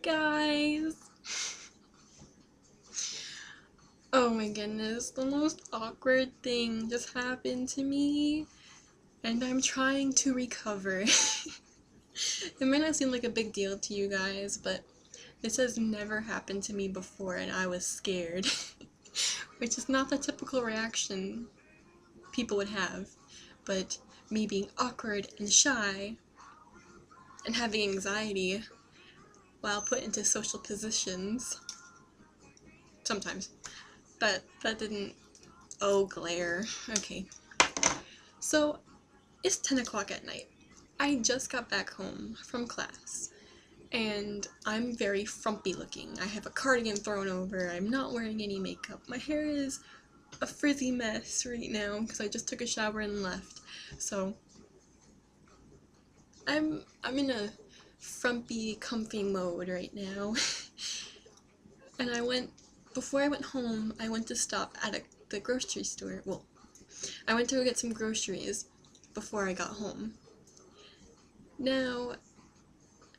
guys! Oh my goodness, the most awkward thing just happened to me, and I'm trying to recover. It might not seem like a big deal to you guys, but this has never happened to me before, and I was scared. Which is not the typical reaction people would have, but me being awkward and shy and having anxiety while put into social positions. Sometimes. But that didn't. Oh, glare. Okay. So, it's 10 o'clock at night. I just got back home from class, and I'm very frumpy looking. I have a cardigan thrown over, I'm not wearing any makeup. My hair is a frizzy mess right now because I just took a shower and left. So, I'm in a frumpy, comfy mode right now. And before I went home, I went to stop at the grocery store. Well, I went to go get some groceries before I got home. Now,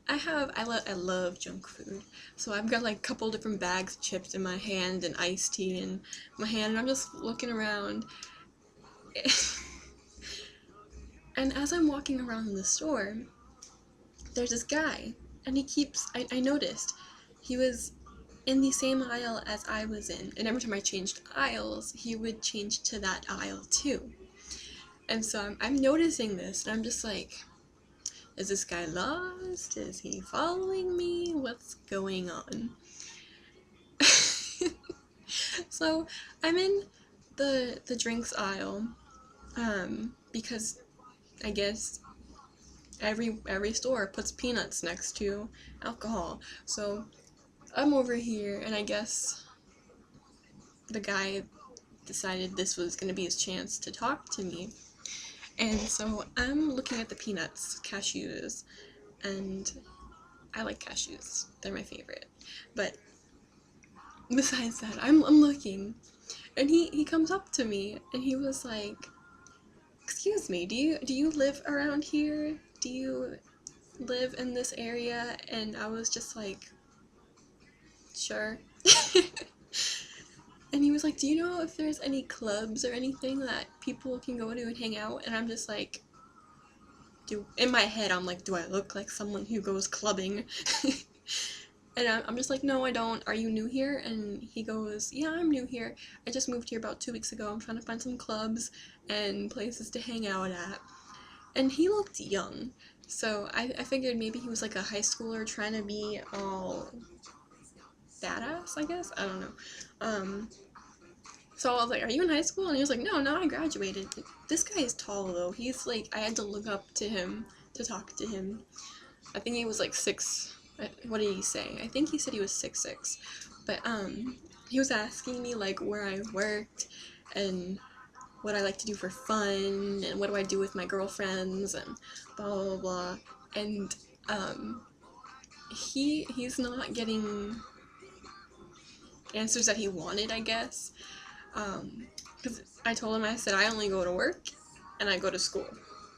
I love junk food, so I've got like a couple different bags of chips in my hand and iced tea in my hand, and I'm just looking around. And as I'm walking around the store, there's this guy, and I noticed, he was in the same aisle as I was in, and every time I changed aisles, he would change to that aisle too. And so I'm noticing this, and I'm just like, is this guy lost? Is he following me? What's going on? So I'm in the drinks aisle, because I guess every store puts peanuts next to alcohol. So I'm over here, and I guess the guy decided this was gonna be his chance to talk to me. And so I'm looking at the peanuts, cashews, and I like cashews. They're my favorite. But besides that, I'm looking, and he comes up to me, and he was like, "Excuse me, do you live around here? Do you live in this area?" And I was just like, "Sure." And he was like, "Do you know if there's any clubs or anything that people can go to and hang out?" And I'm just like, in my head, I'm like, do I look like someone who goes clubbing? And I'm just like, no, I don't. Are you new here? And he goes, yeah, I'm new here. I just moved here about 2 weeks ago. I'm trying to find some clubs and places to hang out at. And he looked young. So I figured maybe he was like a high schooler trying to be all badass, I guess? I don't know. So I was like, are you in high school? And he was like, no, I graduated. This guy is tall, though. He's like, I had to look up to him to talk to him. I think he was like 6. What did he say? I think he said he was 6'6". But he was asking me like where I worked and what I like to do for fun and what do I do with my girlfriends and blah blah blah. And he's not getting answers that he wanted, I guess. Because I told him, I said, I only go to work and I go to school.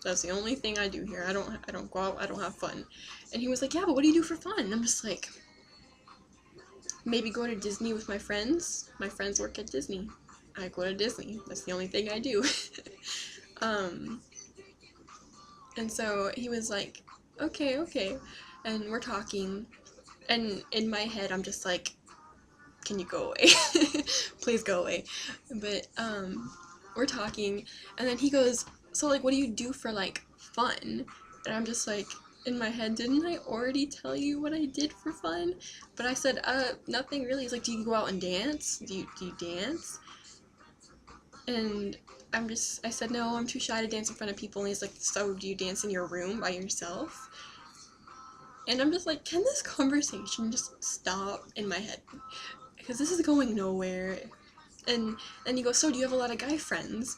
That's the only thing I do here. I don't go out, I don't have fun. And he was like, yeah, but what do you do for fun? And I'm just like, maybe go to Disney with my friends. My friends work at Disney. I go to Disney. That's the only thing I do. And so he was like, okay. And we're talking. And in my head, I'm just like, can you go away? Please go away. But we're talking, and then he goes, so like, what do you do for like fun? And I'm just like, in my head, didn't I already tell you what I did for fun? But I said, nothing really. He's like, do you go out and dance? Do you dance? And I said, no, I'm too shy to dance in front of people. And he's like, so do you dance in your room by yourself? And I'm just like, can this conversation just stop in my head? Because this is going nowhere. And then he goes, so do you have a lot of guy friends?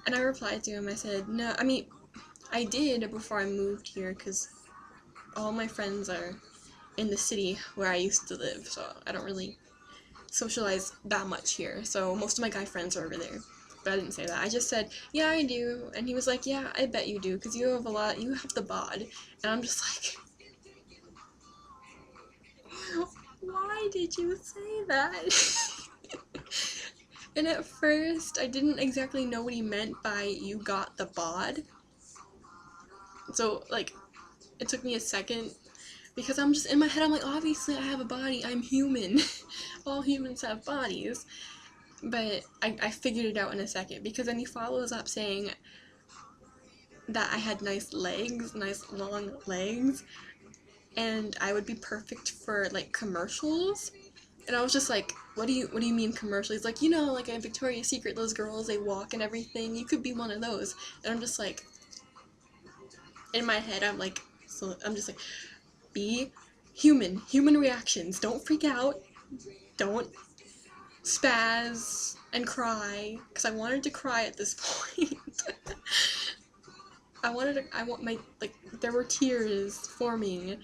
And I replied to him, I said, no, I mean, I did before I moved here, because all my friends are in the city where I used to live, so I don't really socialize that much here, so most of my guy friends are over there. But I didn't say that. I just said, yeah, I do. And he was like, yeah, I bet you do, because you have the bod. And I'm just like, why did you say that? And at first, I didn't exactly know what he meant by you got the bod. So, like, it took me a second because I'm just in my head, I'm like, obviously I have a body, I'm human. All humans have bodies. But I figured it out in a second because then he follows up saying that I had nice legs, nice long legs, and I would be perfect for like commercials. And I was just like, what do you mean commercial? He's like, you know, like in Victoria's Secret, those girls, they walk and everything. You could be one of those. And I'm just like, in my head, I'm like, so I'm just like, be human. Human reactions. Don't freak out. Don't spaz and cry. Because I wanted to cry at this point. There were tears forming.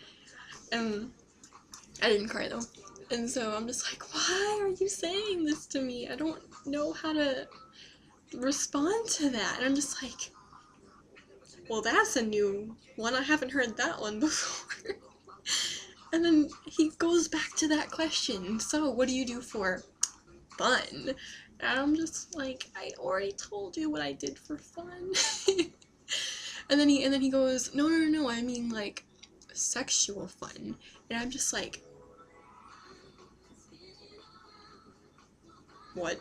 And I didn't cry though. And so I'm just like, why are you saying this to me? I don't know how to respond to that. And I'm just like, well, that's a new one. I haven't heard that one before. And then he goes back to that question. So, what do you do for fun? And I'm just like, I already told you what I did for fun. and then he goes, no, I mean like sexual fun. And I'm just like, what?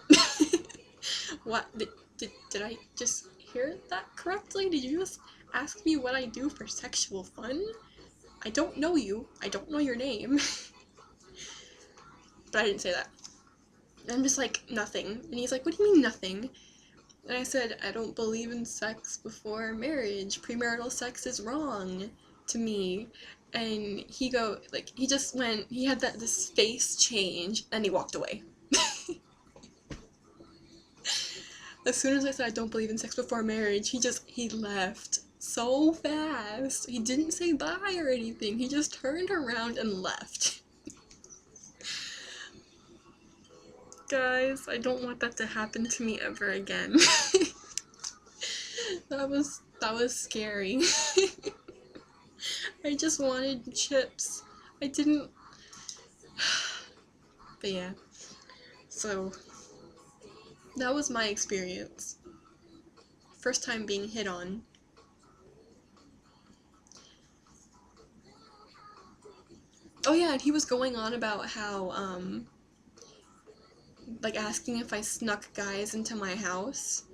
What? Did I just hear that correctly? Did you just ask me what I do for sexual fun? I don't know you. I don't know your name. But I didn't say that. And I'm just like, nothing. And he's like, what do you mean nothing? And I said, I don't believe in sex before marriage. Premarital sex is wrong to me. And he just went, he had this face change, and he walked away. As soon as I said I don't believe in sex before marriage, he left so fast. He didn't say bye or anything. He just turned around and left. Guys, I don't want that to happen to me ever again. That was scary. I just wanted chips. I didn't. But yeah. So that was my experience. First time being hit on. Oh yeah, and he was going on about how, like asking if I snuck guys into my house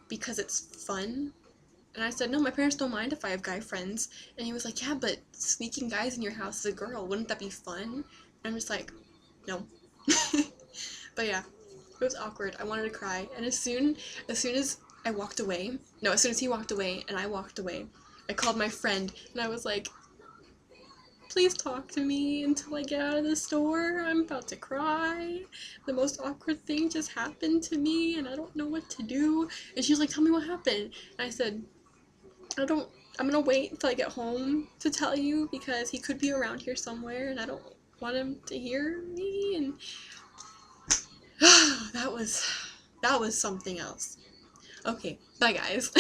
because it's fun. And I said, no, my parents don't mind if I have guy friends. And he was like, yeah, but sneaking guys in your house as a girl, wouldn't that be fun? And I'm just like, no. But yeah, it was awkward. I wanted to cry. And as soon as I walked away, no, as soon as he walked away and I walked away, I called my friend and I was like, please talk to me until I get out of the store. I'm about to cry. The most awkward thing just happened to me and I don't know what to do. And she was like, tell me what happened. And I said, I'm gonna wait until I get home to tell you because he could be around here somewhere and I don't want him to hear me. And that was something else. Okay, bye guys.